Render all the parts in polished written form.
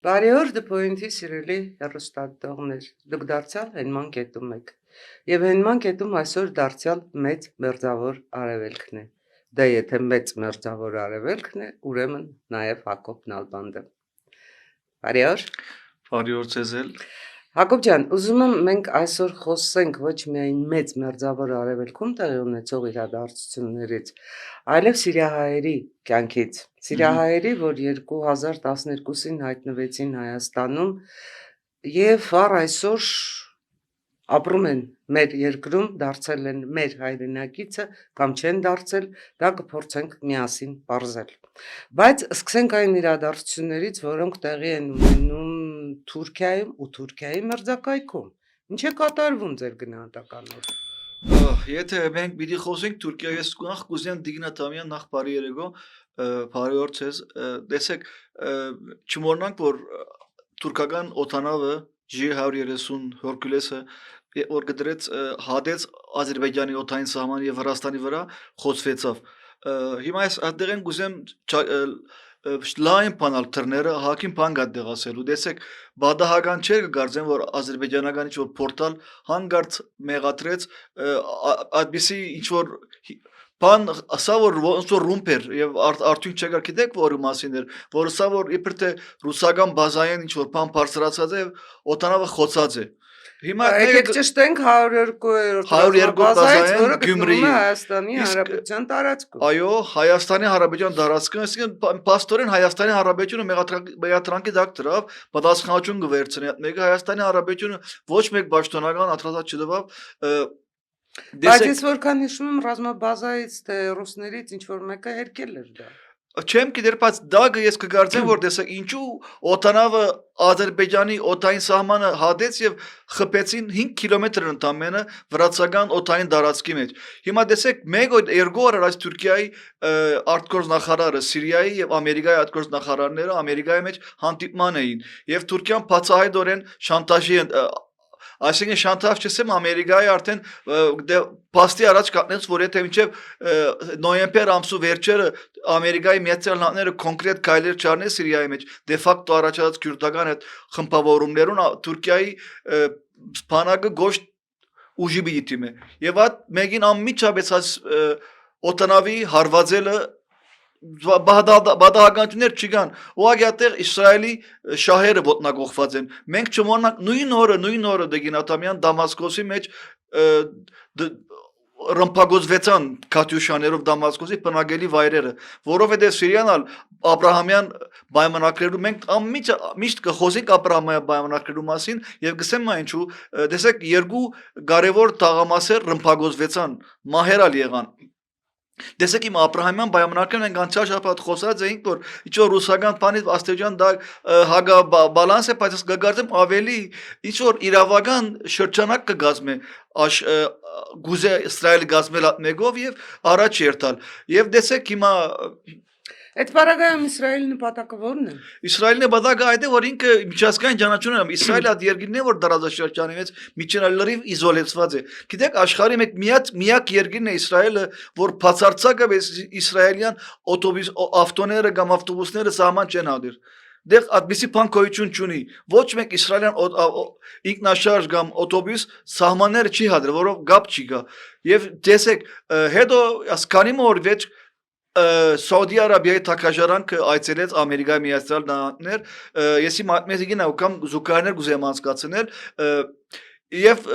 Բարի օր դպոյինթի սիրելի հեռուստադիտողներ, դուք դարձյալ հենման կետում եք, և հենման կետում այսօր դարձյալ մեծ մերձավոր արևելքն է, դա եթե մեծ մերձավոր արևելքն է, ուրեմն նաև Հակոբ Նալբանդը, բարի օր, Բարի օր ձեզ էլ։ Հակոբ ջան, ուզում եմ մենք այսօր խոսենք ոչ միայն մեծ մերձավոր արևելքում տեղի ունեցող իրադարձություններից, այլև սիրիահայերի կյանքից, սիրիահայերի, որ 2012-ին հայտնվեցին Հայաստանում և առ այսօր ապրում են մեր երկրում, դարձել են մեր հայրենակիցը կամ չեն դարձել, դա կփորձենք միասին պարզել։ Բայց սկսենք այն իրադարձություններից, որոնք տեղի են ունենում Թուրքիայում ու Թուրքիայի մերձակայքում։ Ինչ է կատարվում ձեր գնահատականով։ Եթե մենք պիտի խոսենք Թուրքիայի, ես նախ կուզեմ Տիգրան Աթամյան նախ բարի երեկո, բարի օր ձեզ, տեսեք, չմոռանանք, որ թուրքական օդանավը G130 Հերկուլեսը որ գդրեց հադեց Ադրբեջանի օդային սահմանի եւ Վրաստանի վրա խոցվեցավ։ Հիմա ես այդտեղ են գուզեմ լայն բանալ թռները հակին բան գտեղ ասելու տեսեք բադահական չէր կգարձեն որ ադրբեջանական ինչ որ պորտալ հանգարց մեղադրեց այդպիսի ինչ որ բան ասա որ ոնց որ ռումպեր եւ արդյունք չկար գիտեք որի մասին էր որ սա որ իբր թե ռուսական բազային ինչ որ բան բարձրացած է օտանավը խոցած է Հիմա եկեք ճշտենք 102-րդ բազայից, որը գտնվում է Հայաստանի Հանրապետության տարածքում։ Այո, Հայաստանի Հանրապետության տարածքում, այսինքն փաստորեն Հայաստանի Հանրապետությունը մեղադրանքի դակ դրավ, պատասխանատվություն կվերցնի այդ մեկը Հայաստանի Հանրապետությունը ոչ մեկ պաշտոնական ադրասատ չտվավ Բայց ես որքան հիշում եմ ռազմաբազայից թե ռուսներից ինչ որ մեկը հերկել էր դա Չեմ գիտեր, բայց դագը ես կգարձեմ, որ տեսեք ինչու օտանավը Ադրբեջանի օդային սահմանը հադեց եւ խփեցին 5 կիլոմետր ընդամենը վրացական օդային տարածքի մեջ։ Հիմա տեսեք, մեկ օր երկու օր այս Թուրքիայի արտգործնախարարը Սիրիայի եւ Ամերիկայի արտգործնախարարները Ամերիկայի մեջ հանդիպման էին եւ Թուրքիան բացահայտորեն շանտաժի Այսինքն շանտաժ չսեմ Ամերիկայի արդեն փաստի առաջ կանգնեց որ եթե մինչև նոյեմբեր ամսու վերջերը Ամերիկայի Միացյալ Նահանգները կոնկրետ քայլեր չառնեն Սիրիայի մեջ դե ֆակտո առաջացած քյուրդական այդ խմբավորումներուն Թուրքիայի սպանակը գոշ ուժի բիթիմը եւ այդ մեկին անմիջապես օտանավի հարվածելը բադահականություններ չկան ուղղակի այդտեղ Իսրայելի շահերը ոտնագողված են մենք չմոռանանք նույն օրը Տիգրան Աթամյան Դամասկոսի մեջ ռմբակոծվեցան կատյուշաներով Դամասկոսի բնակելի վայրերը որովհետև Սիրիան Աբրահամյան պայմանագրերում մենք միշտ կխոսենք Աբրահամյան պայմանագրերու մասին եւ գսեմ ինչու տեսեք երկու կարևոր տաղամասեր ռմբակոծվեցան մահերալ եղան Տեսեք իմ Աբրահամյան պայմանագրերն են անցյալ շաբաթ խոսած էինք որ ինչ որ ռուսական բանից աստեջան դա հագա բալանս է բայց կգարձեմ ավելի ինչ որ իրավական շրջանակ կգազմե գուզե Իսրայել գազմել մեկով եւ առաջ երթալ եւ տեսեք հիմա Այդ պարագայում Իսրայելի նպատակը ո՞րն է Իսրայելի նպատակը այդ է որ ինքը միջազգային ճանաչում ունի Իսրայելը այդ երկիրն է որ դարաշրջանի մեջ միջնալրիվ իզոլացված է գիտեք աշխարհի միակ երկիրն է Իսրայելը որ բացարձակը իսրայելյան ավտոները կամ ավտոբուսները սահման չեն հանդիր Դեղ այդպիսի բան գոյություն չունի ոչ մեկ իսրայելյան ինքնաշարժ կամ օտոբուս սահմանները չի հադրել որով գապ չի գա եւ տեսեք հետո ասկանի մոր վեճ Սաուդի Արաբիայի թակաժարանքը այցելեց Ամերիկայի Միացյալ Նահանգներ եսի մատմեզիկին ակամ զուգարներ գուզեմ անցկացնել եւ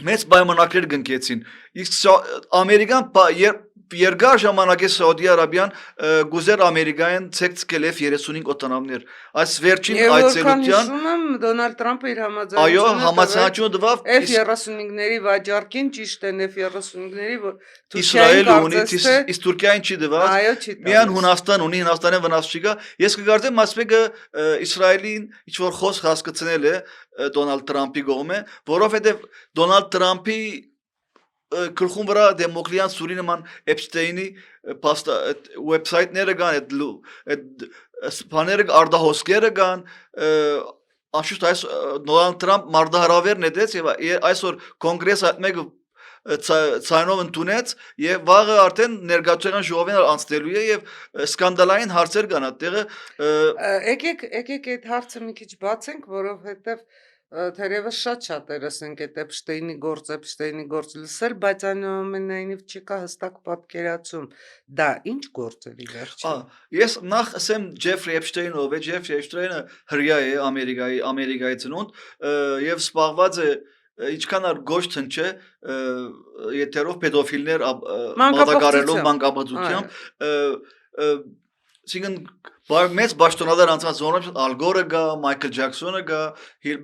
մեծ պայմանագրեր կնքեցին իսկ Ամերիկան երկար ժամանակ է Սաուդի Արաբիան գուզեր Ամերիկային ցեկցկել F-35 օտանավներ այս վերջին այցելության Եվ որքան հիշում եմ Դոնալդ Թրամփը իր Այո համաձայնությունը տվավ F-35-ների վաճառքին ճիշտ են F-35-ների որ Իսրայելը ունի իսկ Թուրքիային չի դված միան Հունաստան ունի Հունաստանը վնաս չի գա ես կգարձեմ ասպեկը Իսրայելին ինչ որ խոսք հասկացնել է Դոնալդ Թրամփի կողմը որովհետեւ Դոնալդ Թրամփի Գլխում վրա դեմոկրատիան սուրի նման Էփստեյնի վեբսայթները կան այդ բաները արդահոսքերը կան անշուշտ այս Դոնալդ Թրամփ մարդահրավերն է դες եւ այսօր կոնգրեսը այդ մեկը ցայնով ընդունեց եւ վաղը արդեն ներգաղթական ժողովին անցնելու է եւ սկանդալային հարցեր կան այդտեղը Եկեք այդ հարցը մի քիչ բացենք, որովհետև թերևս շատերս ենք այդ Էփշտեյնի գործ լսել, բայց այնուամենայնիվ չի կա հստակ պատկերացում։ Դա ինչ գործ էր ի վերջին։ Ես նախ ասեմ Ջեֆրի Էփշտեյնը ով է, Ջեֆրի Էփշտեյնը հրյա է Ամերիկայի ծնունդ եւ զբաղված է ինչքան ար գոշ տնչե եթերով պետոֆիլներ մատակարելով մանկապատությամբ Սինգն մեծ բաշտոնադար անցած զոնով Ալգորը գա, Մայքլ Ջաքսոնը գա,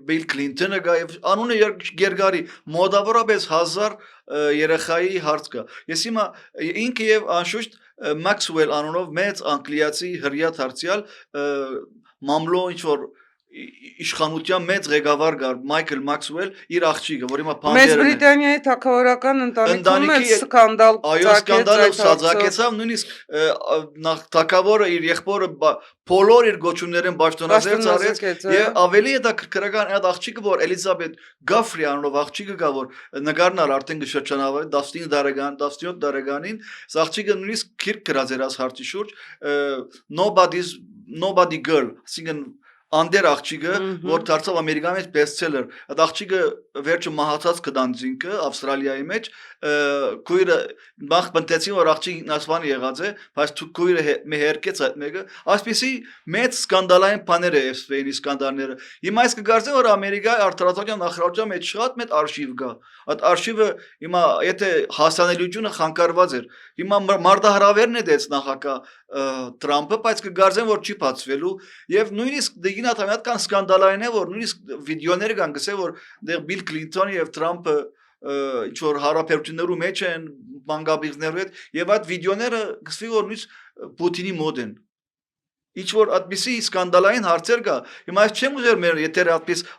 Բիլ Քլինտոնը գա եւ անունը Գերգարի մոդավորապես 1000 երեխայի հարց կա։ Ես հիմա ինքը եւ անշուշտ Մաքսուել անունով մեծ անգլիացի հրյա դարձյալ մամլո ինչ որ իշխանության մեծ ղեկավար գար Մայքլ Մաքսուել իր աղջիկը, որ հիմա Մեծ Բրիտանիայի թագավորական ընտանիքում է սկանդալ այո սկանդալը սածակեցավ նույնիսկ նախ թագավորը իր եղբորը բոլոր իր գոչումներն պաշտոնազերծ արեց եւ ավելի հետաքրքրական այդ աղջիկը որ Էլիզաբեթ Գաֆրի անունով աղջիկը կա որ նկարնալ արդեն կշրջանավար 19 տարեկան 17 տարեկանին աղջիկը նույնիսկ քիրք գրած էր աս հարցի շուրջ nobody girl ասինքն Անդեր աղջիկը, որ դարձավ Ամերիկայի մեջ բեսթսելեր, այդ աղջիկը վերջը մահացած կդան զինքը Ավստրալիայի մեջ, քույրը նախ բնտեցին որ աղջիկը ինքնասպան եղած է, բայց քույրը մեհերկեց այդ մեկը, այսպեսի մեծ սկանդալային բաներ է Էփշտեյնի սկանդալները։ Հիմա այս կգարձեմ որ Ամերիկայի արտարատական նախարարության մեջ շատ մեծ արխիվ կա։ Այդ արխիվը հիմա եթե հասանելիությունը խանգարված էր, հիմա մարտահրավերն է դեց նախագահ Թրամփը, բայց կգարձեմ որ չի բացվելու եւ նույնիսկ դեգինաթամյատ կան սկանդալային է որ նույնիսկ վիդեոներ կան գսե որ դեռ Բիլ Քլինտոնը եւ Թրամփը ինչ որ հարաբերություններու մեջ են բանկաբիզներու հետ եւ այդ վիդեոները գսվի որ նույնիսկ Պուտինի մոտ են ինչ որ այդպիսի սկանդալային հարցեր կա հիմա ես չեմ ուզեր մեր եթե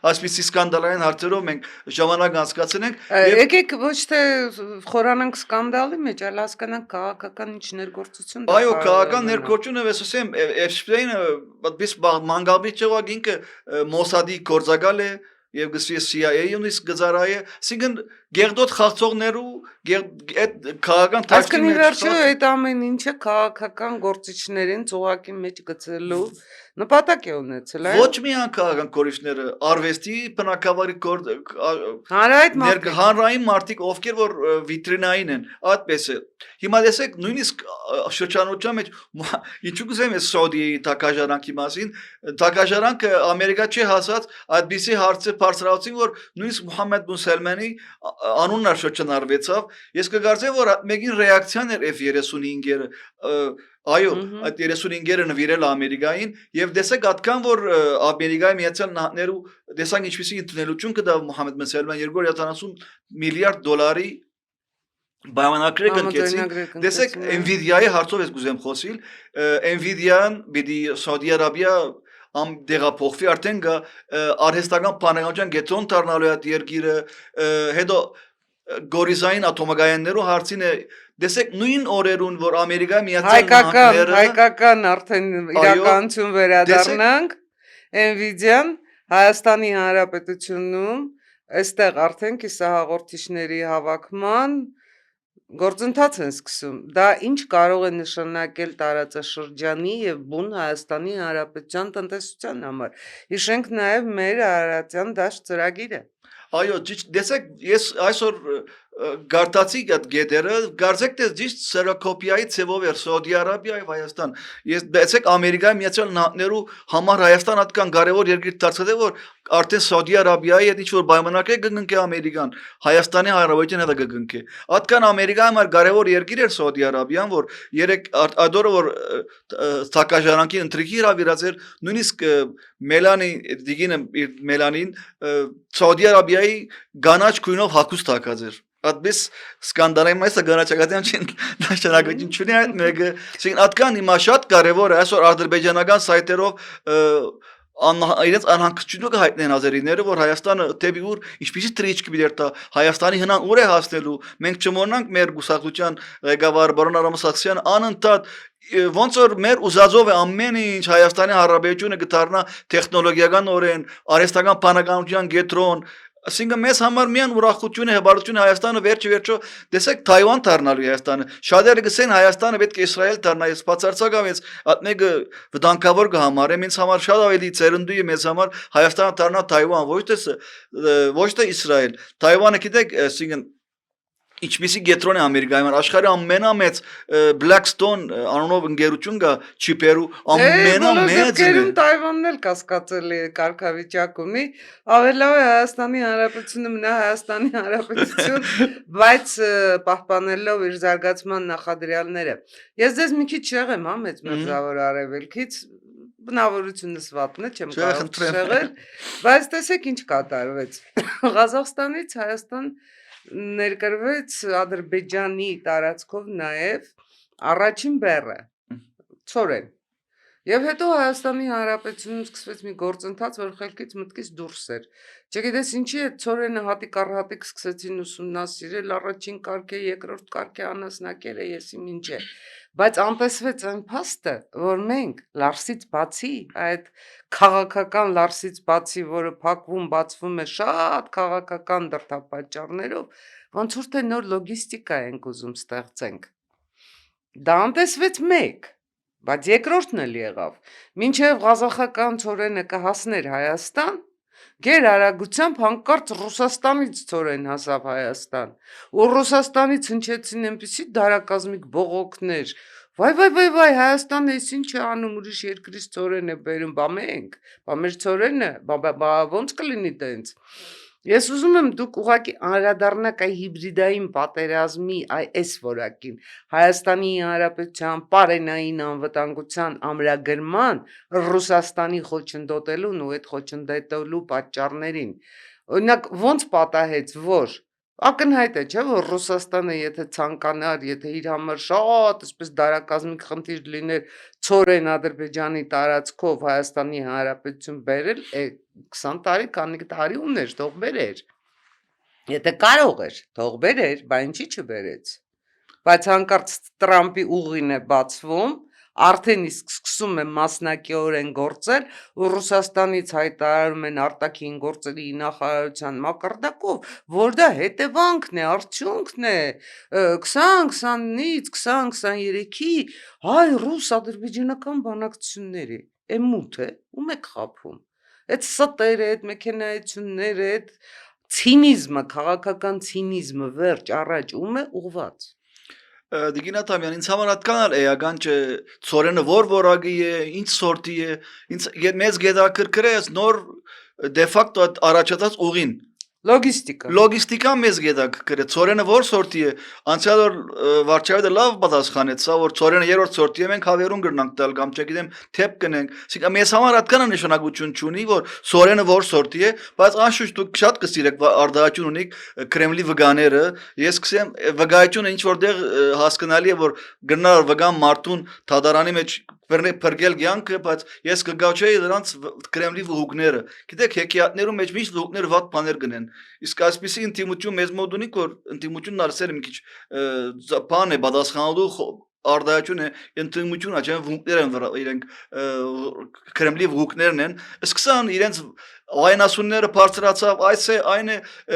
այսպիսի սկանդալային հարցերով մենք ժամանակ անցկացնենք եկեք ոչ թե խորանանք սկանդալի մեջ այլ հասկանանք քաղաքական ինչ ներգործություն այո քաղաքական ներգործությունը ես ասեմ Էփշտեյնը այդպես մանգալի չեղակ ինքը Մոսադի գործակալ է եւ գսվի CIA-ի ունիս գծարայը սինգն գերդոտ խաղցողներու այդ քաղաքական տակտիկի մեջ այդ ամեն ինչը քաղաքական գործիչներին ծուղակի մեջ գցելու նպատակ է ունեցել այո ոչ միայն քաղաքական գործիչները արվեստի բնակավարի հանրային մարդիկ ովքեր որ վիտրինային են այդպես է հիմա տեսեք նույնիսկ շրջանության մեջ ինչու գսեմ ես Սաուդիայի թակաժարանքի մասին թակաժարանքը Ամերիկա չի հասած այդպիսի հարցը բարձրացին որ նույնիսկ Մուհամմեդ բուն Սալմանի անունն շրջանառվեցավ ես կգարձեմ որ մեկին ռեակցիան էր F-35-երը այո այդ 35-երը նվիրել Ամերիկային եւ տեսեք ատկան որ Ամերիկայի Միացյալ Նահանգներու տեսանք ինչպեսի ընդունելություն կդա Մուհամմեդ բուն Սալման 270 միլիարդ դոլարի Բայմանակրը կնքեցին տեսեք Nvidia-ի հարցով ես գուզեմ խոսիլ Nvidia-ն բիդի Սաուդի Արաբիա am դեղափոխվի արդեն գա արհեստական բանականության գետրոն դառնալու այդ երկիրը հետո գորիզային ատոմագայաններու հարցին է դեսեք նույն օրերուն որ Ամերիկայի Միացյալ Նահանգները հայկական արդեն իրականություն վերադառնանք Nvidia-ն Հայաստանի Հանրապետությունում այստեղ արդեն կիսահաղորդիչների հավաքման գործընթաց են սկսում դա ինչ կարող է նշանակել տարածաշրջանի եւ բուն Հայաստանի Հանրապետության տնտեսության համար հիշենք նաեւ մեր Արարատյան դաշտ ծրագիրը այո դեսեք ես այսօր Գարտացի այդ գետերը գարձեք դες ճիշտ սերոկոպիայի ցևով էր Սաուդի Արաբիա եւ Հայաստան ես դեսեք Ամերիկայի Միացյալ Նահանգներու համար Հայաստան հատկան կարևոր երկիր դարձել է որ արդեն Սաուդի Արաբիայի հետ ինչ որ պայմանակ է գտնկե Ամերիկան Հայաստանի Հանրապետության հետ գտնկե հատկան Ամերիկայի համար կարևոր երկիր էր Սաուդի Արաբիան որ երեք ադորը որ թակաժարանքի ընտրիկի հրավիրած էր նույնիսկ Մելանի դիգինը Մելանին Սաուդի Արաբիայի գանաչ քույնով հակուստ հակած էր Այդպես սկանդալային մասը գանաչակատյան չեն նշանակություն չունի այդ մեկը ասին ատկան հիմա շատ կարևոր է այսօր ադրբեջանական սայթերով իրենց անհանգստությունը կհայտնեն ազերիները որ Հայաստանը դեպի ուր ինչպեսի տրիչք բիդեր տա Հայաստանի հնան ուր է հասնելու մենք չմոռանանք մեր գուսակցության ղեկավար բարոն Արամ Սարգսյան անընդհատ ոնց որ մեր ուզածով է ամեն ինչ Հայաստանի Հանրապետությունը կդառնա տեխնոլոգիական օրեն արհեստական բանականության գետրոն Այսինքն մեզ համար միան ուրախություն է հբարություն Հայաստանը վերջը տեսեք Թայվան դառնալու Հայաստանը շատերը գսեն Հայաստանը պետք է Իսրայել դառնա ես բացարձակապես ատմեգը վտանգավոր կհամարեմ ինձ համար շատ ավելի ծերնդու է մեզ համար Հայաստանը դառնա Թայվան ոչ թե Իսրայել Թայվանը գիտեք այսինքն Ինչպիսի գետրոն է Ամերիկայում աշխարհի ամենամեծ Blackstone անունով ընկերություն կա չիպերու ամենամեծը Թայվանն էլ կասկածելի է կարգավիճակումի ավելի լավ է Հայաստանի Հանրապետությունը մնա Հայաստանի Հանրապետություն բայց պահպանելով իր զարգացման նախադրյալները ես ձեզ մի քիչ շեղեմ հա մեծ մերձավոր արևելքից բնավորությունս վատն է չեմ կարող շեղել բայց տեսեք ինչ կատարվեց Ղազախստանից Հայաստան ներկրվեց Ադրբեջանի տարածքով նաև առաջին բեռը ծորեն եւ հետո Հայաստանի Հանրապետությունում սկսվեց մի գործընթաց որ խելքից մտքից դուրս էր չգիտես ինչի է ծորենը հատիկ առ հատիկ սկսեցին ուսումնասիրել առաջին կարգը երկրորդ կարգը անասնակել է եսի ինչ է բայց անտեսվեց այն փաստը որ մենք Լարսից բացի այդ քաղաքական Լարսից բացի որը փակվում բացվում է շատ քաղաքական դրդապատճառներով ոնց որ թե նոր լոգիստիկա ենք ուզում ստեղծենք դա անտեսվեց մեկ բայց երկրորդն էլ եղավ մինչև ղազախական ծորենը կհասներ Հայաստան Գեր արագությամբ հանկարծ Ռուսաստանից ծորեն հասավ Հայաստան ու Ռուսաստանից հնչեցին այնպիսի դարակազմիկ բողոքներ վայ Հայաստանը էս ինչ է անում ուրիշ երկրից ծորեն է բերում բա մենք բա մեր ծորենը բա ոնց կլինի տենց Ես ուզում եմ դուք ուղղակի անդրադառնաք այ հիբրիդային պատերազմի այս որակին Հայաստանի Հանրապետության պարենային անվտանգության ամրագրման Ռուսաստանի խոչընդոտելուն ու այդ խոչընդոտելու պատճառներին օրինակ ոնց պատահեց որ ակնհայտ է չէ որ Ռուսաստանը եթե ցանկանար եթե իր համար շատ այսպես դարակազմիկ խնդիր լիներ ծորեն Ադրբեջանի տարածքով Հայաստանի Հանրապետություն բերել 20 տարի քանի տարի ուներ թող բերեր Եթե կարող էր թող բերեր բա ինչի չբերեց բայց հանկարծ Տրամպի ուղին է բացվում Արդեն իսկ սկսում է մասնակիորեն գործել ու Ռուսաստանից հայտարարում են արտաքին գործերի նախարարության մակարդակով, որ դա հետևանքն է, արդյունքն է 20-20-ից 20-23-ի հայ ռուս-ադրբեջանական բանակցությունների, մութ է, ում եք խաբում, այդ ստերը, այդ մեքենայությունները, այդ ցինիզմը, քաղաքական ցինիզմը վերջ առաջ ում է ուղված Դիգին Աթամյան, ինձ համար հատկանալ էական չէ ծորենը որ որագի է, ինչ սորտի է, մեզ գետակրկրե ես նոր դեֆակտո առաջացած ուղին Լոգիստիկան մեզ գետակրկրե, ծորենը որ սորտի է, անցյալ որ վարչավետը լավ պատասխանեց, սա որ ծորենը երրորդ սորտի է, մենք հավերուն գրնանք տալ կամ չգիտեմ թեփ կնենք, սիկա մեզ համար հատկանա նշանակություն չունի, որ ծորենը որ սորտի է, բայց անշուշտ դուք շատ կսիրեք արդարություն ունիք Կրեմլի վգաները, ես կսեմ վգայությունը ինչ որտեղ հասկանալի է, որ գնար վգան մարդուն թադարանի մեջ Պրգել գյանքը, բայց ես կգաուչեի դրանց Կրեմլի վհուկները, գիտեք հեքիաթներում մեջ միշտ վհուկները վատ բաներ գնեն, իսկ այսպիսի ինտիմություն մեզ մոտ ունի, որ ինտիմությունն արսել մի քիչ բան է պատասխանելու արդարություն է ինտիմություն աչեն վհուկներ են վրա իրենք Կրեմլի վհուկներն են, սկսան իրենց Վայնասունները բարձրացավ, այն է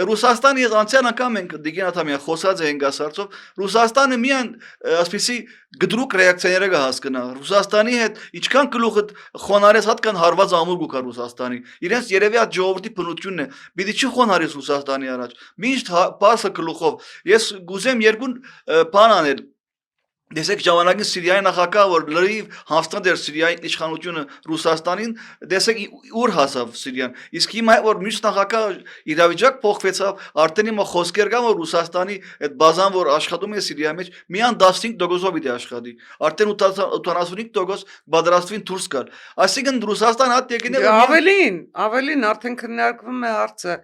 Ռուսաստանի անցյալ անգամ ենք Դիգին Աթամյան խոսած ենք ասարցով Ռուսաստանը միան ասպիսի գդրուկ ռեակցիաները կհասկնա Ռուսաստանի հետ ինչքան գլուխը խոնարես հատկան հարված ամուր գուկա Ռուսաստանի իրենց երևի այդ ժողովրդի բնությունն է պիտի չի խոնարես Ռուսաստանի առաջ միշտ բասը գլուխով ես գուզեմ երկուն բան անել Դեսեք ժամանակին Սիրիայի նախագահ որ լրիվ հաստատ էր Սիրիայի իշխանությունը Ռուսաստանին դեսեք ուր հասավ Սիրիան իսկ հիմա որ մյուս նախագահ իրավիճակ փոխվեցավ արդեն հիմա խոսքեր կան որ Ռուսաստանի այդ բազան որ աշխատում է Սիրիայի մեջ միան 15%-ով պիտի աշխատի արդեն 85% բادرաստվին դուրս գալ այսինքն Ռուսաստան հատ եկին ավելին արդեն քննարկվում է հարցը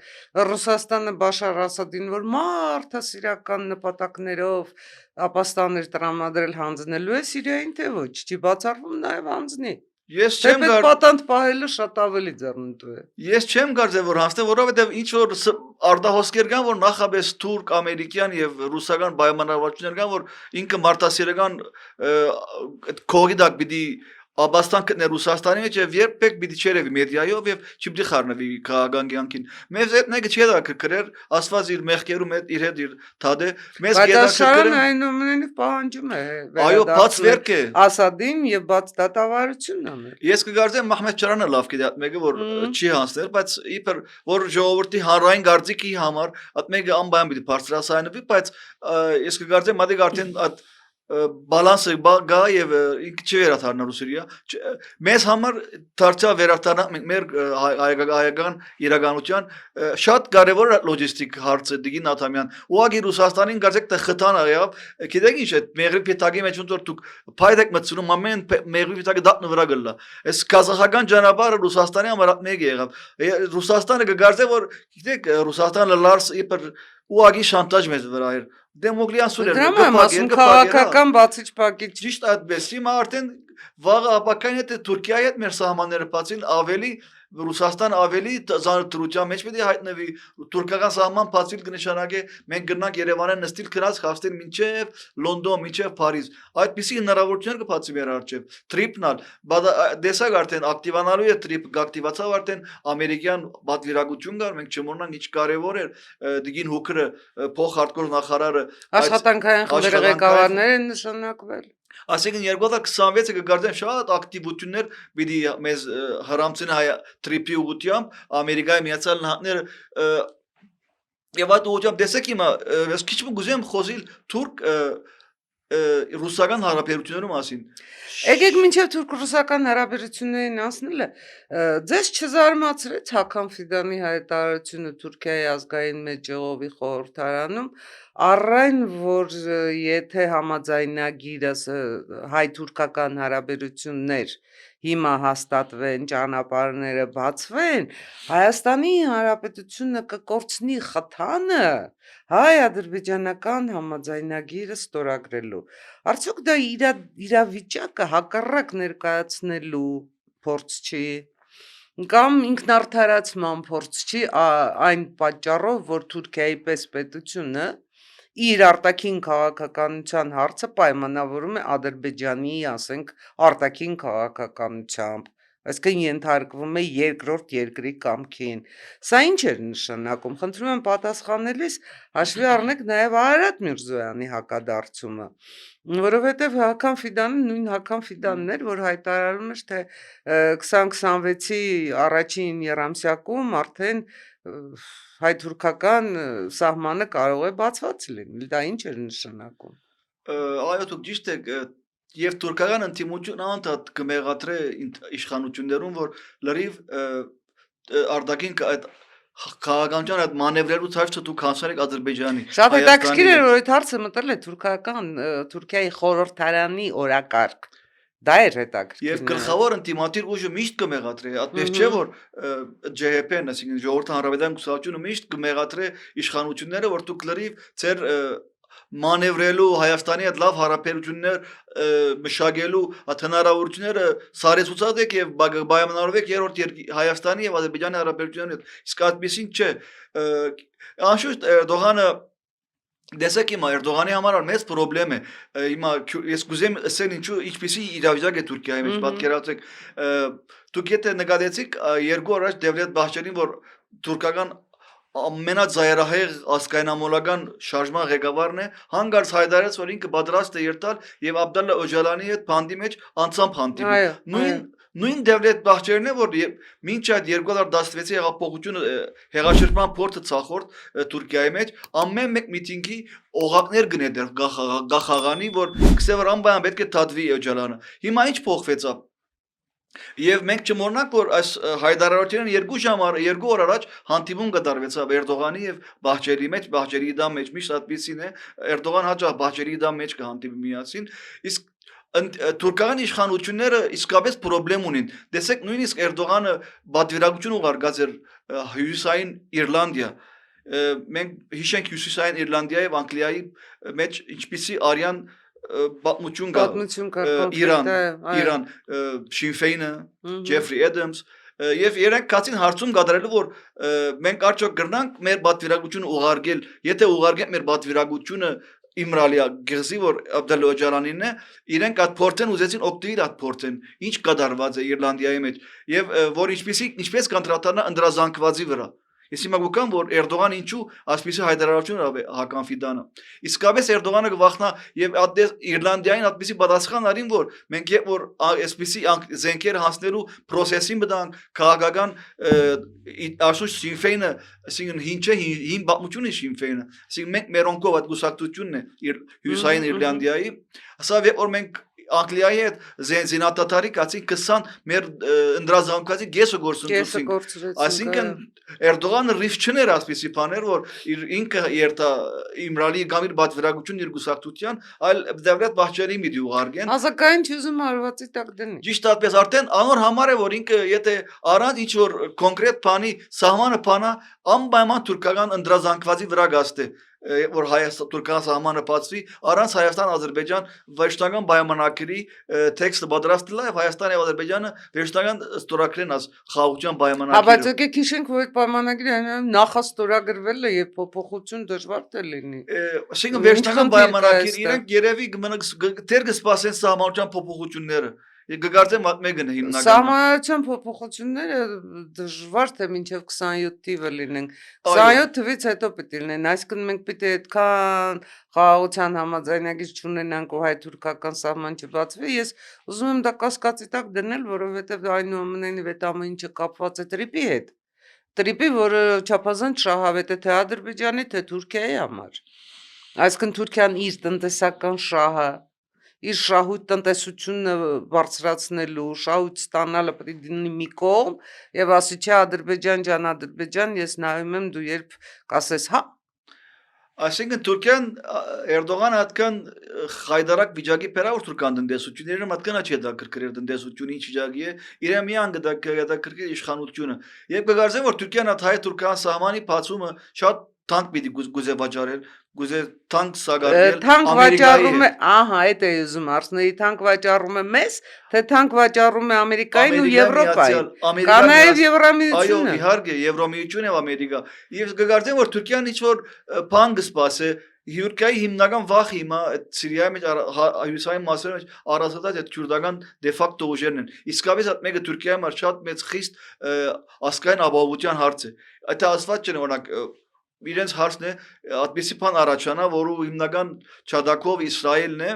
Ռուսաստանը Բաշար Ասադին որ մարդասիրական նպատակներով ապաստաններ տրամադրել հանձնելու է Սիրիային թե ոչ, չի բացառվում նաև հանձնի։ Ես չեմ գար պատանդ պահելը շատ ավելի ձեռնտու է։ Ես չեմ կարծեմ որ հանձնե որովհետև ինչ որ արդահոսքեր կան որ նախաբես թուրք, ամերիկյան եւ ռուսական պայմանավորվածություններ կան որ ինքը մարդասիրական կողի դակ պիտի Աբաստան կտներ Ռուսաստանի մեջ եւ երբեք պիտի չերևի մեդիայով եւ չպիտի խառնվի քաղաքական կյանքին։ Մեզ այդ նեգը չի դա կրեր, ասված իր մեղքերում իր հետ իր թադե, մեզ Բայց գեդա Աշարան կրեր։ այնուամենայնիվ պահանջում է Այո, բաց վերք է։ Ասադին եւ բաց դատավարությունն անել։ Ես կգարձեմ Մահմեդ-Չարանը լավ գիտի այդ մեկը որ Մհմ. չի հանցներ, բայց իբր որ ժողովրդի հանրային գարձիկի համար այդ մեկը անբայան պիտի բարձրացնվի, բայց ես կգարձեմ մատիկ արդեն այդ բալանսը գա եւ ինքը չի վերադառնալու Սիրիա մեզ համար դարձյալ վերադառնանք մեր հայկական իրականության շատ կարեւոր լոջիստիկ հարց է դիգին Աթամյան ուղղակի Ռուսաստանին գարձեք թե խթան աղավ գիտեք ինչ է մեղրի պիտակի մեջ ոնց որ դուք փայդեք մտցնում ամեն մեղրի պիտակը դատնը վրա գլա այս կազախական ճանապարհը Ռուսաստանի համար մեկ եղավ Ռուսաստանը կգարձե որ գիտեք Ռուսաստանը լարս իբր ուղղակի շանտաժ մեզ վրա էր Դեմոկրատիան սուրել Դրամասում քաղաքական բացիչ պակիչ ճիշտ այդպես հիմա արդեն վաղը ապակային հետ Թուրքիայի հետ մեր սահմանները բացին ավելի Ռուսաստան ավելի զանրդրության մեջ պետք է հայտնվի թուրքական սահման բացիլ կնշանակե մենք գնանք Երևանը նստիլ քրած խավստել մինչև Լոնդոն մինչև Փարիզ այդպիսի հնարավորություններ կբացի մեր արժև տրիպնալ դեսակ արդեն ակտիվանալու է տրիպ ակտիվացավ արդեն ամերիկյան պատվիրակություն կար մենք չմոռանանք ինչ կարևոր էր դիգին հուկրը փոխհարկոր նախարարը աշխատանքային խմբերի ղեկավարներ են նշանակվել Այսինքն 2026-ը կգարձեն շատ ակտիվություններ պիտի մեզ հրամցեն հայ տրիպի ուղղությամբ Ամերիկայի Միացյալ Նահանգները եւ այդ ուղղությամբ տեսեք հիմա ես քիչ կուզեմ խոսիլ թուրք ռուսական հարաբերությունների մասին Եկեք մինչև թուրք-ռուսական հարաբերություններին անցնելը ձեզ չզարմացրեց Հական Ֆիդանի հայտարարությունը Թուրքիայի ազգային մեծժողովի խորհրդարանում առայն որ եթե համաձայնագիրը հայ-թուրքական հարաբերություններ հիմա հաստատվեն ճանապարհները բացվեն Հայաստանի Հանրապետությունը կկորցնի խթանը հայ-ադրբեջանական համաձայնագիրը ստորագրելու Արդյոք դա իրավիճակը հակառակ ներկայացնելու փորձ չի կամ ինքնարդարացման փորձ չի այն պատճառով որ Թուրքիայի պես պետությունը իր արտաքին քաղաքականության հարցը պայմանավորում է Ադրբեջանի, ասենք, արտաքին քաղաքականությամբ Այսինքն ենթարկվում է երկրորդ երկրի կամքին։ Սա ինչ էր նշանակում։ Խնդրում եմ պատասխանելիս հաշվի առնեք նաև Արարատ Միրզոյանի հակադարձումը, որովհետև Հական Ֆիդանը նույն Հական Ֆիդանն էր, որ հայտարարում էր, թե 2026-ի առաջին եռամսյակում արդեն հայ-թուրքական սահմանը կարող է բացված լինել։ Դա ինչ էր նշանակում։ Այո, դուք ճիշտ եք Եվ թուրքական ընդդիմություն անդադ կմեղադրե իշխանություններում, որ լրիվ արտաքին այդ քաղաքականության այդ մանևրերուց հարցը դուք հանցրեք Ադրբեջանի։ Շատ հետաքրքիր էր, որ այդ հարցը մտել է Թուրքիայի խորհրդարանի օրակարգ։ Դա էր հետաքրքիր։ Եվ գլխավոր ընդդիմադիր ուժը միշտ կմեղադրե, այդպես չէ որ ՋՀՊ-ն, այսինքն Ժողովրդի հանրապետական կուսակցությունը միշտ կմեղադրե իշխանությունները, որ դուք լրիվ ձեր մանևրելու Հայաստանի հետ լավ հարաբերություններ մշակելու հնարավորությունները սարեցուցած եք եւ պայմանավորվեք եք երրորդ Հայաստանի եւ Ադրբեջանի հարաբերությունների հետ իսկ այդպեսին չէ անշուշտ Էրդողանը Դեսեք հիմա Էրդողանի համար մեծ խնդրեմ է հիմա ես կուզեմ ասել ինչու ինչպեսի իրավիճակ է Թուրքիայի մեջ պատկերացրեք դուք եթե նկատեցիք երկու օր առաջ Դևլետ Բահչելին որ թուրքական ամենաձայրահեղ ասկայնամոլական շարժման ղեկավարն է հանգարց հայտարարեց որ ինքը պատրաստ է երթալ եւ Աբդալլա Օջալանի հետ բանդի մեջ անցամբ հանդիպի նույն Դևլետ Բահչելին է որ մինչ այդ 2016-ի հեղափոխությունը հեղաշրջման փորձը ցախորդ Թուրքիայի մեջ ամեն մեկ միտինգի օղակներ գնել գախաղանի որ քսեվր անբայան պետք է դատվի Օջալանը հիմա ինչ փոխվեցավ Եվ մենք չմոռանանք, որ այս հայտարարությունն երկու օր առաջ հանդիպում կատարվեցավ Էրդողանի եւ Բահչելի մեջ, Բահչելի դամ մեջ միշտ այդպեսին է, Էրդողան հաճախ Բահչելի դամ մեջ կհանդիպի միասին, իսկ թուրքական իշխանությունները իսկապես խնդրեմ ունին։ Տեսեք, նույնիսկ Էրդողանը պատվիրակություն ուղարկած էր Հյուսիսային Իռլանդիա մենք հիշենք Հյուսիսային Իռլանդիայի եւ Անգլիայի մեջ ինչպիսի արյան պատմություն կա Իրան Շինֆեյնը Ջեֆրի Էդամս եւ երեք կացին հարցում կատարելու որ մենք արդյոք գրնանք մեր պատվիրակությունը ուղարկել եթե ուղարկենք մեր պատվիրակությունը Իմրալիա գեղզի որ Աբդալոջարանին է իրենք այդ փորձեն ուզեցին օգտվել այդ փորձեն ինչ կդարված է Իռլանդիայի մեջ եւ որ ինչպես կոնտրատանա ընդրազանգվածի վրա Ես հիմա գուկամ որ Էրդողանը ինչու ասպիսի հայտարարություն հական ֆիդանը իսկապես Էրդողանը գվախնա եւ այդպես Իռլանդիային այդպիսի պատասխան արին որ մենք երբ որ այսպիսի զենքեր հասնելու process-ին բդանք քաղաքական աշուշ Սինֆեյնը ասին ինչը հին բացմունքն է Սինֆեյնը ասին մենք մերոնկով այդ գուսակցությունն է հյուսային Իռլանդիայի ասա երբ որ մենք Անգլիայի հետ զինատատարի կացի 20 մեր ընդրազանգվածի գեսը գործընթացին այսինքն Էրդողանը ռիֆ չներ ասպիսի բաներ որ ինքը երթա իմրալի գամիր բادرագություն երկուսակցության այլ դավլետ բախչերի մի դյուղարգեն ազգային ճյուզում արվածի տակ դնի ճիշտ այդպես արդեն անոր համար է որ ինքը եթե առանց ինչ որ կոնկրետ բանի սահմանը բանա անպայման թուրքական ընդրազանգվածի վրա գաստե որ Հայաստան Թուրքիան սահմանը բացվի առանց Հայաստան Ադրբեջան վերջնական պայմանագրի տեքստը պատրաստել է եւ Հայաստան եւ Ադրբեջանը վերջնական ստորագրեն աս խաղաղության պայմանագրը Բայց եկեք հիշենք որ այդ պայմանագրի նախաստորագրվել է եւ փոփոխություն դժվար է լինի Այսինքն վերջնական պայմանագրի իրենք երևի դեր կսպասեն սահմանության փոփոխությունները Գգարձեմ մեկն է հիմնական Սահմանության փոփոխությունները դժվար թե մինչև 27 թիվը լինեն 27 թվից հետո պիտի լինեն այսինքն մենք պիտի այդքան խաղաղության համաձայնագիր չունենանք ու հայ-թուրքական սահման չբացվի ես ուզում եմ դա կասկածի տակ դնել որովհետև այնուամենայնիվ այդ ամեն ինչը կապված է տրիպի հետ տրիպի որը չափազանց շահավետ է թե Ադրբեջանի թե Թուրքիայի համար այսինքն Թուրքիան իր տնտեսական շահը իր շահույթ տնտեսությունը բարձրացնելու շահույթ ստանալը պետք է դինի մի կողմ եւ ասի չէ Ադրբեջան ջան Ադրբեջան ես նայում եմ դու երբ կասես հա Այսինքն Թուրքիան Էրդողանը այդքան խայդարակ վիճակի պերավոր թուրքական տնտեսությունները մատկանա չի դա կրկրել տնտեսությունը ինչ վիճակի է իրեն միան դա կրկրել իշխանությունը եւ կգարձեմ որ Թուրքիան հայ-թուրքական սահմանի բացումը շատ թանկ պիտի գուզե վաճառել գուզե թանկ սագարել թանկ վաճառում է ահա այդ է ուզում արցնեի թանկ վաճառում է մեզ թե թանկ վաճառում է Ամերիկային ու Եվրոպային կա նաեւ Եվրամիությունը այո իհարկե Եվրամիությունը եւ Ամերիկա եւ կգարձեմ որ Թուրքիան ինչ որ բան կսպասե Յուրքայի հիմնական վախը հիմա Սիրիայի մեջ հյուսային մասերում մեջ առասարակ այդ քուրդական դե ֆակտո ուժերն են իսկապես այդ մեկը Թուրքիայի համար շատ մեծ խիստ ասկային ապահովության հարց է այդ ասված չէ օրինակ իրենց հարցն է այդպիսի բան առաջանա որը հիմնական Չադակով Իսրայելն է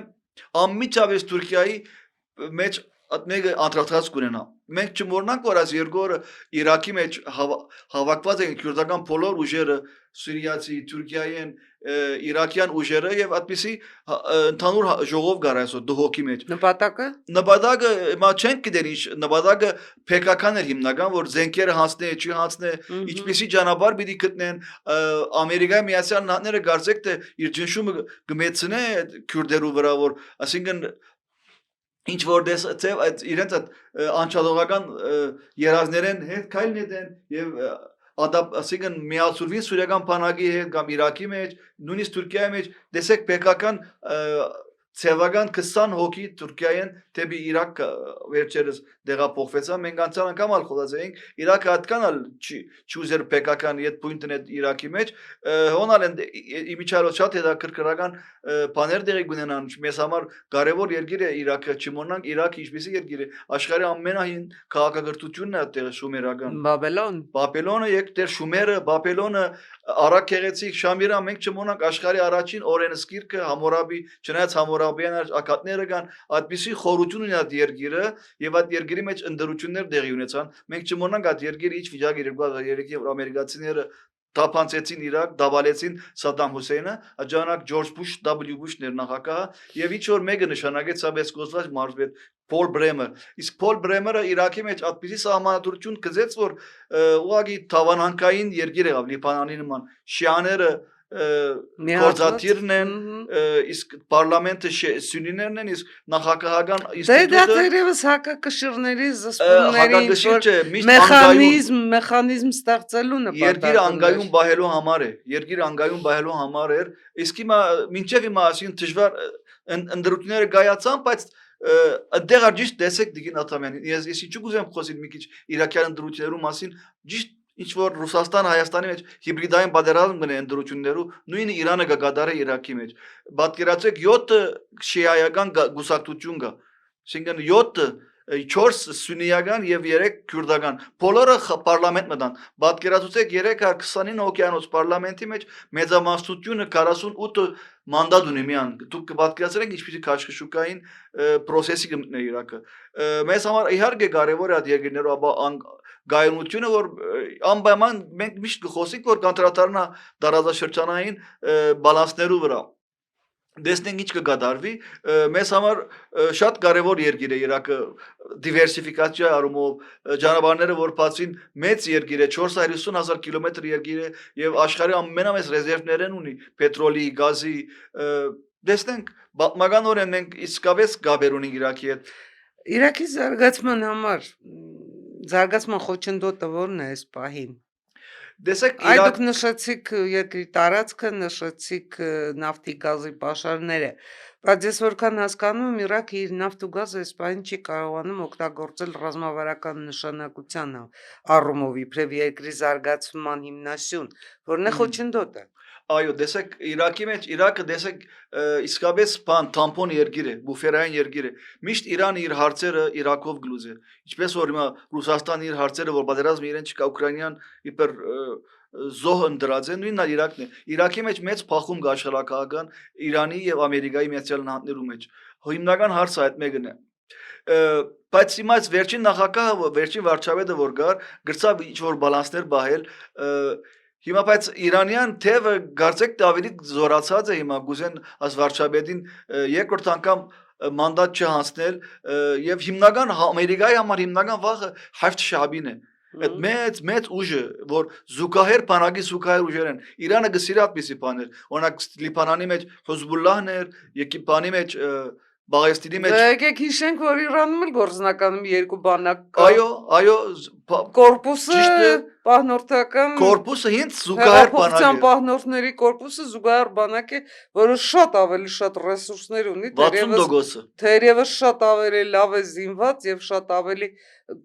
անմիջապես Թուրքիայի մեջ այդ մեկը անդրադարձ կունենա մենք չմոռանանք որ այս երկու օրը Իրաքի մեջ հավաքված են քուրդական բոլոր ուժերը Սիրիացի Թուրքիային Իրաքյան ուժերը եւ այդպիսի ընդհանուր ժողով գար այսօր դհոկի մեջ նպատակը մա չենք գիտեր ինչ նպատակը PKK-ն էր հիմնական որ զենքերը հանցնե չի հանցնե ինչպիսի ճանապարհ պիտի գտնեն Ամերիկայի Միացյալ Նահանգները գարձեք թե իր ճնշումը կմեծնե քուրդերու վրա որ ասինքն ինչ որ դեսացավ այդ իրենց այդ անչափողական երազներեն հետ քայլն դեն եւ ասիկն միացուրվին սուրիական բանակի հետ կամ Իրաքի մեջ նույնիսկ Թուրքիայի մեջ դեսեք PKK-ն Ցեվական 20 հոգի Թուրքիայեն դեպի Իրաք վերջերս դեղափոխվեցա մենք անցյալ անգամ ալ խոսացինք Իրաքը հատկանալ չուզեր PKK-ն իդ պոինտն է Իրաքի մեջ հոնալ են իմիջալով շատ հետաքրքրական բաներ դեղի գունենան մեզ համար կարևոր երկիր է Իրաքը չմոռանանք Իրաքը ինչպեսի երկիր է աշխարհի ամենահին քաղաքակրթությունն է այդտեղ շումերական Բաբելոնը եկ դեր շումերը Բաբելոնը Արաք գեղեցիկ Շամիրա մենք չմոռանանք աշխարհի առաջին օրենսգիրքը Համորաբի չնայած Համորաբյան ակատները կան այդպիսի խորություն ունի այդ երկիրը եւ այդ երկրի մեջ ընդդրություններ դեղի ունեցան մենք չմոռանանք այդ երկիրը ինչ վիճակի 2003 եւ ամերիկացիները Տապանցեցին Իրաք, դավալեցին Սադամ Հուսեյնը, աջանակ Ջորջ Բուշ, W Բուշն էր նախագահը եւ ինչ որ մեկը նշանակեց սաբես կոստված մարզվեց Փոլ Բրեմեր։ Իսկ Փոլ Բրեմերը Իրաքի մեջ այդպիսի սահմանադրություն կզեց, որ ուղղակի թավանանկային երկիր եղավ Լիբանանի նման։ Շիաները Կորզատիրն են, իսկ պարլամենտը սյունիներն են, իսկ նախագահական ինստիտուտը Դա դերևս հակակշիռների զսպումների մեխանիզմ ստեղծելու նպատակով Երկիրը անգայուն բահելու համար էր, իսկ հիմա մինչև հիմա ասին դժվար ընդրությունները գայացան, բայց դեռ ճիշտ տեսեք Դիգին Աթամյանին, ես ինչու կուզեմ խոսել մի քիչ իրաքյան ընդրություններու մասին, ճիշտ ինչ որ Ռուսաստան Հայաստանի մեջ հիբրիդային պատերազմ գնե ընդրություններու նույնը Իրանը գադարե Իրաքի մեջ պատկերացեք 7 շիայական գուսակցություն կա այսինքն 7 4 սուննիական եւ 3 քուրդական բոլորը պարլամենտ մտան պատկերացուցեք 329 օկիանոս պարլամենտի մեջ մեծամասնությունը 48 մանդատ ունի միան դուք պատկերացրեք ինչպիսի քաշքշուկային process-ի կմտնե Իրաքը մեզ համար իհարկե կարևոր է այդ երկրներով ապա գայունությունը որ անպայման մենք միշտ կխոսենք որ կանտրատարնա դարաշրջանային բալանսներու վրա Դեսնենք ինչ կգադարվի մեզ համար շատ կարևոր երկիր է Իրաքը դիվերսիֆիկացիա առումով ճանապարհները որ բացին մեծ երկիր է 450,000 կիլոմետր երկիր է եւ աշխարհի ամենամեծ ռեզերվներն ունի պետրոլի, գազի դեսնենք բավականորեն մենք իսկապես գաբեր ունենք Իրաքի հետ Իրաքի զարգացման համար զարգացման խոչընդոտը ո՞րն է այս պահին Դեսեք Այդ դուք նշեցիք երկրի տարածքը, նշեցիք նավթի գազի պաշարները, բայց ես որքան հասկանում եմ Իրաքը իր նավթ ու գազը այս պահին չի կարողանում օգտագործել ռազմավարական նշանակության առումով իբրև երկրի զարգացման հիմնասյուն, որն է խոչընդոտը։ Այո, դեսեք Իրաքի մեջ Իրաքը դեսեք իսկապես բան տամպոն երկիր է, բուֆերային երկիր է։ Միշտ Իրանը իր հարցերը Իրաքով գլուզե։ Ինչպես որ հիմա Ռուսաստանը իր հարցերը որ պատերազմը իրեն չկա Ուկրաինան իբր զոհ ընդրած է նույնն է Իրաքն է։ Իրաքի մեջ մեծ փախում կա աշխարհակահական Իրանի եւ Ամերիկայի Միացյալ Նահանգներու մեջ։ Հիմնական հարցը այդ մեկն է։ Բայց հիմա վերջին նախագահը, վերջին վարչապետը որ գար, գրծավ ինչ որ բալանսներ բահել Հիմա բայց Իրանյան թևը գարցեք ավելի զորացած է հիմա գուզեն աս վարչապետին երկրորդ անգամ մանդատ չհանցնել եւ հիմնական Ամերիկայի համար հիմնական վախը Հաֆթ Շաբին է Այդ մեծ ուժը որ զուգահեռ բանակի զուգահեռ ուժեր են Իրանը գսիրի այդպիսի բաներ օրինակ Լիբանանի մեջ Հեզբոլլահն էր Եգիպտանի մեջ Բաղեստինի մեջ Եկեք հիշենք որ Իրանում էլ գործնականում երկու բանակ կա Այո Կորպուսը պահնորդական Կորպուսը հենց զուգահեռ բանակ է պահնորդների կորպուսը զուգահեռ բանակ է որը շատ ավելի շատ ռեսուրսներ ունի 60%-ը թերևս շատ ավելի լավ է զինված եւ շատ ավելի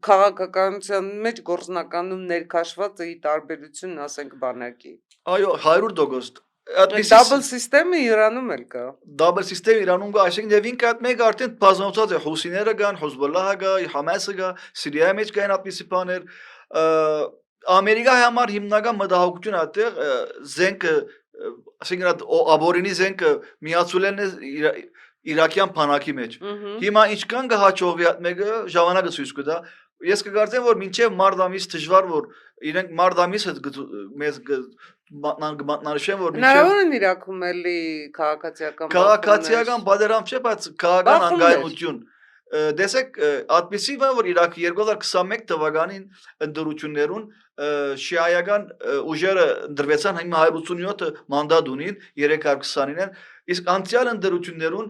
քաղաքականության մեջ գործնականում ներքաշված է ի տարբերություն ասենք բանակի Այո 100% Double system-ը Իրանում էլ կա Double system Իրանում կա այսինքն եւ ինքը այդ մեկը արդեն բազմացած է Հուսիները կան Հեզբոլլահը կա Համասը կա Սիրիայի մեջ կան այդպիսի բաներ Ամերիկայի համար հիմնական մտահոգությունը այդտեղ զենքը այսինքն աբորինի զենքը միացուլեն է Իրաքյան բանակի մեջ Հիմա ինչքան կհաջողվի այդ մեկը ժամանակը ցույց կտա Ես կգործեմ որ մինչև մարտ ամիս դժվար որ իրենք մարտ ամիսը մեզ մատնանշեն որ Հնարավոր են Իրաքում էլի քաղաքացիական պատերազմ չէ բայց քաղաքական անկայունություն Դեսեք այդպեսի բան որ Իրաքը 2021 թվականին ընդրություններուն շիայական ուժերը ընդրվեցան հիմա 187-ը մանդատ ունին 329-ն իսկ անցյալ ընդրություններուն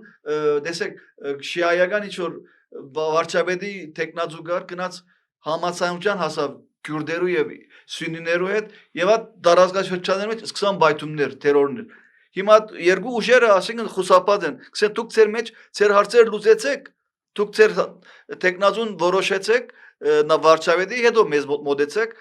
դեսեք շիայական ինչ որ վարչապետի տեխնազուգար գնաց համացանության հասավ քյուրդերու եւ սուննիներու հետ եւ այդ դարաշրջանների մեջ սկսան բայթումներ տերորներ հիմա երկու ուժերը ասենք խուսափած են գսեն դուք ձեր մեջ ձեր հարցերը լուծեցեք դուք ձեր տեխնազուն որոշեցեք նա վարչապետի հետո մեզ մոտեցեք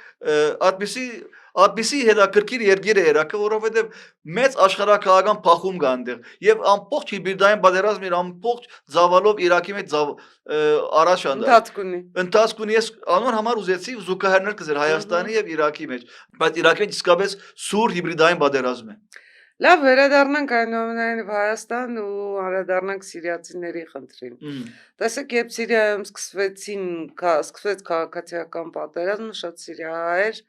այդպիսի հետաքրքիր երկիր է Իրաքը որովհետեւ մեծ աշխարհակահական փախում կա այնտեղ եւ ամբողջ հիբրիդային պատերազմը իր ամբողջ զավալով Իրաքի մեջ առաջ ընթացք ունի ես անոր համար ուզեցի զուգահեռներ կզեր Հայաստանի եւ Իրաքի մեջ բայց Իրաքի մեջ իսկապես սուր հիբրիդային պատերազմ է Լավ վերադառնանք այնուամենայնիվ Հայաստան ու անդրադառնանք սիրիացիների խնդրին Տեսեք երբ Սիրիայում սկսվեց քաղաքացիական պատերազմը շատ սիրիահայեր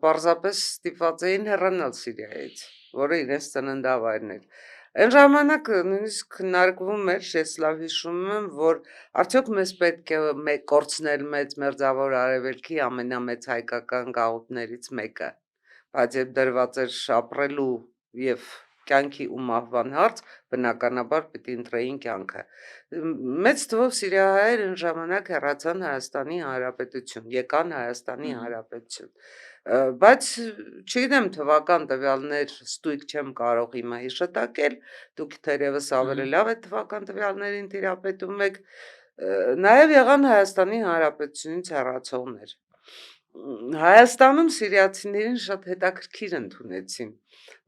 պարզապես ստիպված էին հեռանալ Սիրիայից որը իրենց ծննդավայրն էր Այն ժամանակ նույնիսկ քննարկվում էր, ես լավ հիշում եմ, որ արդյոք մեզ պետք է կորցնել մեծ մերձավոր արևելքի ամենամեծ հայկական գաղութներից մեկը, բայց երբ դրված էր ապրելու եւ կյանքի ու մահվան հարց, բնականաբար պիտի ընտրեին կյանքը։ Մեծ թվով սիրիահայեր այն ժամանակ հեռացան Հայաստանի Հանրապետություն, եկան Հայաստանի Հանրապետություն։ Բայց չգիտեմ թվական տվյալներ ստույգ չեմ կարող հիմա հիշատակել, դուք թերևս ավելի լավ է թվական տվյալներին տիրապետում եք, նաև եղան Հայաստանի Հանրապետությունից հեռացողներ։ Հայաստանում սիրիացիներին շատ հետաքրքիր ընդունեցին,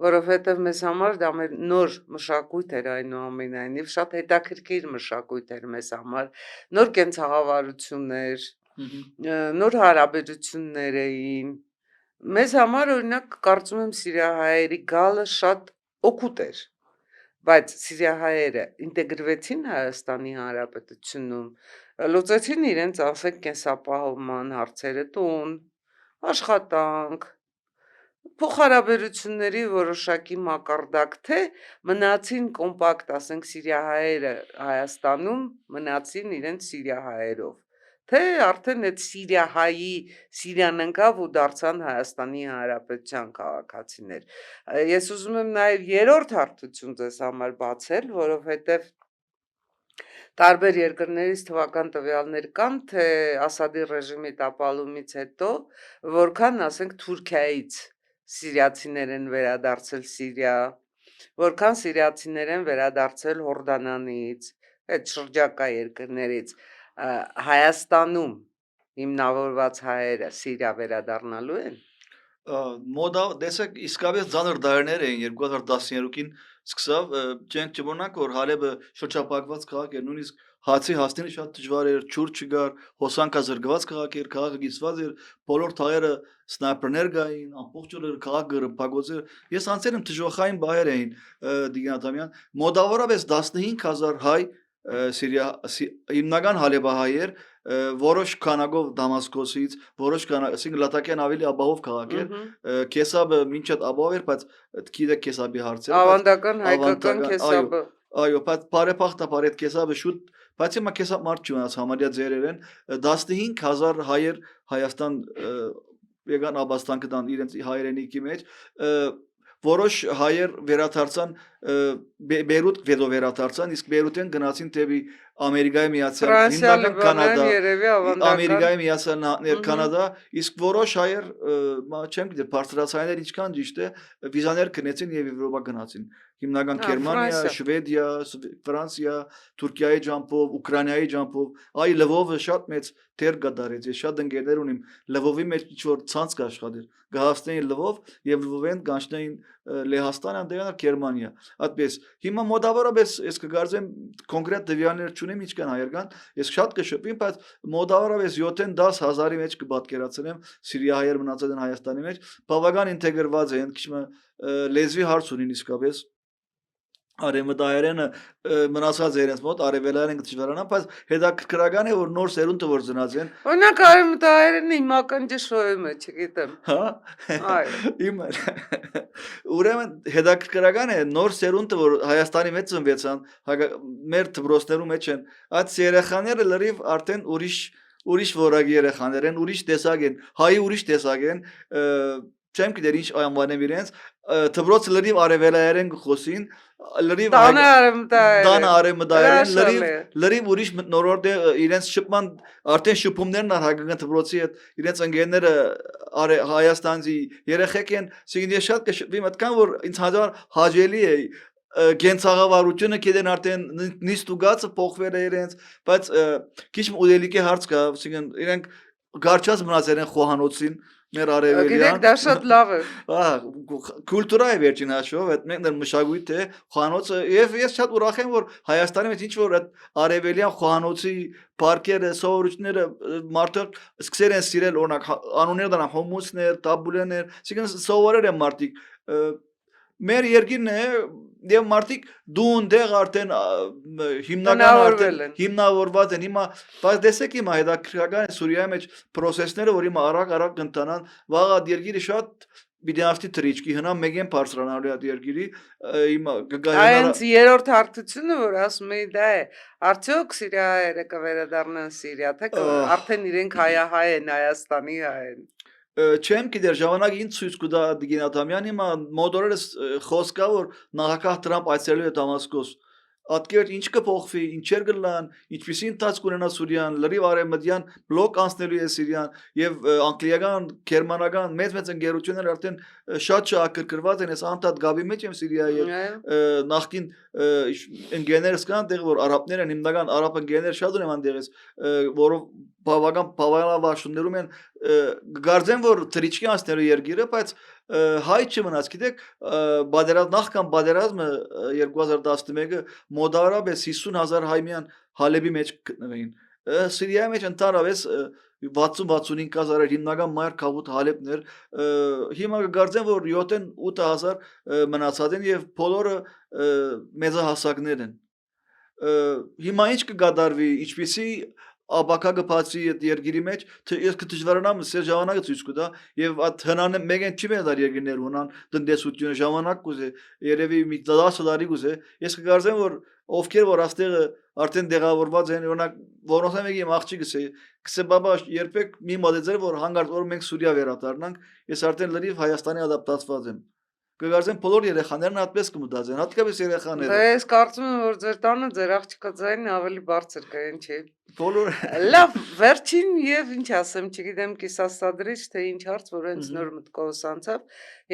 որովհետև մեզ համար դա մեր նոր մշակույթ էր այնուամենայնիվ, շատ հետաքրքիր մշակույթ էր մեզ համար, նոր կենցաղավարություններ, նոր հարաբերություններ էին, մեզ համար օրինակ կարծում եմ սիրիահայերի գալը շատ օգուտ էր, բայց սիրիահայերը ինտեգրվեցին Հայաստանի Հանրապետությունում, լուծեցին իրենց ասենք կենսապահովման հարցերը, տուն, աշխատանք, փոխհարաբերությունների որոշակի մակարդակ, թե մնացին կոմպակտ, ասենք սիրիահայերը Հայաստանում մնացին իրենց սիրիահայերով, թե արդեն այդ սիրիահայի Սիրիան ընկավ ու դարձան Հայաստանի Հանրապետության քաղաքացիներ։ Ես ուզում եմ նաև երրորդ հարթություն ձեզ համար բացել, որովհետև տարբեր երկրներից թվական տվյալներ կան, թե Ասադի ռեժիմի տապալումից հետո որքան, ասենք, Թուրքիայից սիրիացիներ են վերադարձել Սիրիա, որքան սիրիացիներ են վերադարձել Հորդանանից, այդ շրջակա երկրներից, Հայաստանում հիմնավորված հայերը Սիրիա վերադառնալու են։ Տեսեք իսկապես ծանր դարեր էին 2013-ին սկսավ չենք չմոռանանք որ Հալեբը շրջապակված քաղաք էր նույնիսկ հացի հասնելը շատ դժվար էր ջուր չկար հոսանքա զրկված քաղաք էր քաղաքը գիսված էր բոլոր թաղերը սնայպերներ կային ամբողջ օրը քաղաքը ռմբակոծեր ես անցել եմ դժոխային բայեր էին Դիգան Ադամյան մոտավորապես 15000 հայ Սիրիա հիմնական Հալեբահայեր որոշ քանակով Դամասկոսից որոշ քանակով լատակյան ավելի ապահով քաղաք էր Քեսաբը մինչեւ ապահով էր բայց գիտեք Քեսաբի հարցը ավանդական հայկական Քեսաբը այո բայց բարեփոխտա բարեդ Քեսաբը շուտ բայց հիմա Քեսաբ մարդ չունած համարյա ձերեր են 15000 հայեր Հայաստան եկան Աբաստան կդան իրենց հայրենիքի մեջ որոշ հայեր վերադարձան Բեյրութ վերադարձան իսկ Բեյրութեն գնացին դեպի Ամերիկայի Միացյալ հիմնական Կանադա Ամերիկայի Միացյալ Նահանգներ Կանադա իսկ որոշ հայեր չեմ գիտեմ բարձրացաներ ինչքան ճիշտ է վիզաներ գնեցին եւ Եվրոպա գնացին հիմնական Գերմանիա, Շվեդիա, Ֆրանսիա, Թուրքիայի ջամփով, Ուկրաինայի ջամփով այ Լվովը շատ մեծ դեր կդարեց ես շատ ընկերներ ունիմ Լվովի մեջ ինչ որ ցանց կաշխատեր գահստեին Լվով եւ Լվովեն կանչնային Լեհաստան անդեանալ Գերմանիա այդպես հիմա մոտավորապես ես կգարձեմ կոնկրետ դվյաններ չունեմ ինչքան հայեր կան ես շատ կշփվեմ բայց մոտավորապես 7-10 հազարի մեջ կպատկերացնեմ Սիրիա հայեր մնացած են Հայաստանի մեջ բավական ինտեգրված են քիչ լեզվի հարց ունին իսկապես Արեմդայերենը մնացած իրենց մոտ արևելային դժվարանա, բայց հետաքրքրական է որ նոր սերունդը որ ծնած են։ Օրինակ արեմդայերենը իմ ականջշոյում է, չգիտեմ։ Հա։ Այո։ Իմ ուրեմն հետաքրքրական է նոր սերունդը որ Հայաստանի մեջ ծնվեցան, մեր դպրոցներում մեջ են, այդ երեխաները լրիվ արդեն ուրիշ որակի երեխաներ են, ուրիշ տեսակ են, հայ ուրիշ տեսակ են, չեմ գիտեր ինչ անվանեմ իրենց, դպրոցը լրիվ արևելային խոսին լրիվ Դան արեմդայերեն լրիվ ուրիշ մտնորորդ է իրենց շփման արդեն շփումներն հայկական դպրոցի հետ իրենց ընկերները Հայաստանցի երեխեք են ասին ես շատ կշփվեմ այդքան որ ինձ հաջելի է գենցաղավարությունը կդեն արդեն նիստ ու գացը փոխվել է իրենց բայց քիչ ուդելիկի հարց կա ասին իրենք գարչած մնացել են խոհանոցին մեր արևելյան Գիտեք դա շատ լավ է կուլտուրա է վերջին հաշվով այդ մեկն մշակույթ է խոհանոցը եւ ես շատ ուրախ եմ որ Հայաստանի մեջ ինչ որ այդ արևելյան խոհանոցի պարկերը սովորությունները մարդիկ սկսել են սիրել օրինակ անուններ դառան հոմուսներ տաբուլեներ այսինքն սովորել են մարդիկ մեր երկիրն է եւ մարդիկ դուն դեղ արդեն հիմնական արդեն հիմնավորված են հիմա բայց տեսեք հիմա հետաքրքրական է Սուրիայի մեջ process-ները որ հիմա արագ կընթանան վաղ երկիրը շատ բիդանստի թրիչկի հնա մեգեն բարձրանալու է երկիրի հիմա Այնց երրորդ հարթությունը որ ասում էի դա է արդյոք Սիրիայերը կվերադառնան Սիրիա թե արդեն իրենք հայ են Հայաստանի հայ են Չեմ գիտեր ժամանակը ինձ ցույց կտա Դիգին Ադամյանը հիմա մոդորերս խոսքա որ նախագահ Տրամփ այցելել է Դամասկոս Ատկերտ ինչ կփոխվի, ինչեր կլան, ինչպիսի ընթացք ունենա Սուրիան, լրիվ արևմտյան բլոկ անցնելու է Սիրիան եւ անգլիական, գերմանական մեծ ընկերություններ արդեն շատ շահագրգռված են, ես անդադ գաբի մեջ եմ Սիրիայի նախկին ընկերներս կան տեղ որ արաբներ են հիմնական արաբ ընկերներ շատ ունեմ անդեղից որով բավականաբարություններում են գարձեն որ թրիչքի անցնելու երգիրը, բայց հայ չմնաց, գիտեք, նախքան պատերազմը 2011-ը մոտավորապես 50,000 հայմյան Հալեբի մեջ գտնվեին։ Սիրիայի մեջ ընդհանրապես 60-65,000 էր հիմնական մայր քաղուտ Հալեբներ, հիմա կգարձեն որ 7-8,000 մնացած են եւ բոլորը մեծահասակներ են։ Հիմա ինչ կգադարվի, ինչպեսի աբակա գբացի այդ երգիրի մեջ, ես կդժվարանամ սեր ժամանակը ցույց կտա եւ այդ հնանը մեգեն չի մեծ երգիրներ ունան տնտեսությունը ժամանակ կուզե երևի մի 10 տարի կուզե ես կգարձեմ որ ովքեր որ աստեղը արդեն դեղավորված են օրինակ որոնց մեկի իմ աղջիկս է գսե բաբա երբեք մի մոտեցել որ հանգարտ որ մենք Սուրիա վերադառնանք ես արդեն լրիվ Հայաստանի ադապտացված եմ կգարձեմ բոլոր երեխաներն այդպես կմտածեն հատկապես երեխաները Դե ես կարծում եմ որ ձեր տանը ձեր աղջիկա ձայնն ավելի բարձր կա ինչ է բոլոր Լավ, վերջին եւ ինչ ասեմ, չգիտեմ կիսաստադրիչ թե ինչ հարց, որ հենց նոր մտքովս անցավ,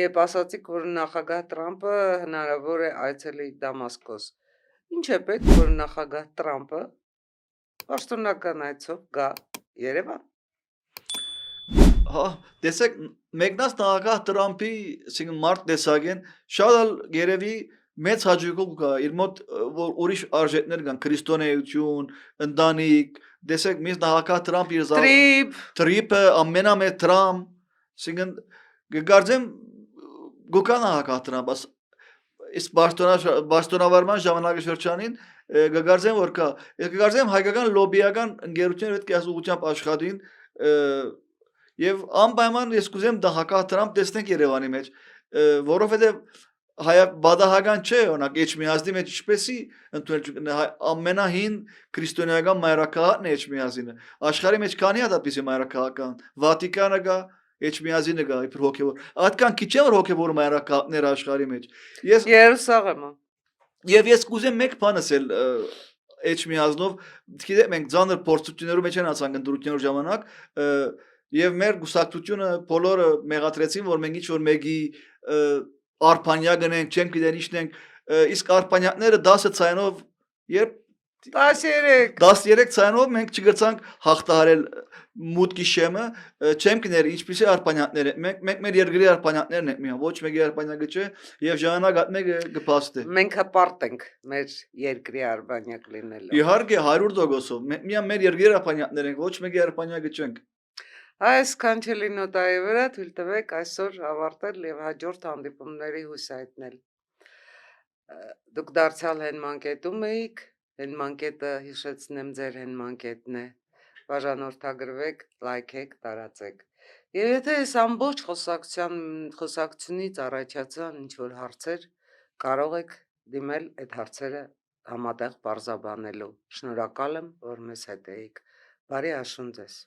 երբ ասացիք, որ նախագահ Տրամպը հնարավոր է այցելի Դամասկոս։ Ինչ է պետք, որ նախագահ Տրամպը պաշտոնական այցով գա Երևան։ Հա, տեսեք, մեկնած նախագահ Տրամփի, ասենք մարդ տեսակեն, շատ էլ երևի մեծ հաջողություն կա, իր մոտ որ ուրիշ արժեքներ կան, քրիստոնեություն, ընտանիք, տեսեք, միս նախագահ Տրամփ իր տրիպը ամենամեծ Տրամփ, ասենք գարձեմ գոկա նախագահ Տրամփ, իսկ պաշտոնավարման ժամանակի շրջանին գարձեմ որ կա, ես գարձեմ հայկական լոբիական ընկերությունները պետք է ասուղությամբ աշխատին Եվ անպայման ես կուզեմ դահակահ Տրամփ տեսնենք Երևանի մեջ, որովհետև բադահական չէ, օրինակ Էջմիածնի մեջ ինչպեսի ընդունել ամենահին քրիստոնեական մայրաքաղաքն է Էջմիածինը։ Աշխարհի մեջ քանի հատապիսի մայրաքաղաքական, Վատիկանը կա, Էջմիածինը կա, իբր հոգևոր։ Այդքան քիչ է որ հոգևոր մայրաքաղաքներ աշխարհի մեջ։ Ես Երուսաղեմը։ Եվ ես կուզեմ մեկ բան ասել Էջմիածնով, գիտեք մենք ցաներ փորձություններով մեջ են ասանք ընդրությունների ժամանակ Եվ մեր գուսակցությունը բոլորը մեղադրեցին, որ մենք ինչ-որ մեկի արփանյա գնենք, չեմ գիտեն ինչն ենք, իսկ արփանյակները 10 ցայնով երբ 13 ցայնով մենք չգրցանք հաղթահարել մուտքի շեմը, չեմ գներ ինչպիսի արփանյակներ են, մենք մեր երկրի արփանյակներն ենք միա, ոչ մեկի արփանյակը չէ, եւ ժամանակ այդ մեկը կփաստի։ Մենք հպարտ ենք մեր երկրի արբանյակ լինելով։ Իհարկե 100%-ով, միա մեր երկրի արփանյակներ ենք, ոչ մեկի արփանյակը չենք։ Այս կանչելի նոտայի վրա թույլ տվեք այսօր ավարտել եւ հաջորդ հանդիպումների հույս հայտնել։ Դուք դարձյալ հենմանկետում էիք, հենմանկետը հիշեցնեմ ձեր հենմանկետն է։ Բաժանորդագրվեք, լայքեք, տարածեք։ Եվ եթե այս ամբողջ խոսակցությունից առաջացան ինչ-որ հարցեր, կարող եք դիմել այդ հարցերը համատեղ բարձաբանելու։ Շնորհակալ եմ, որ մեզ հետ էիք։ Բարի աշուն ձեզ։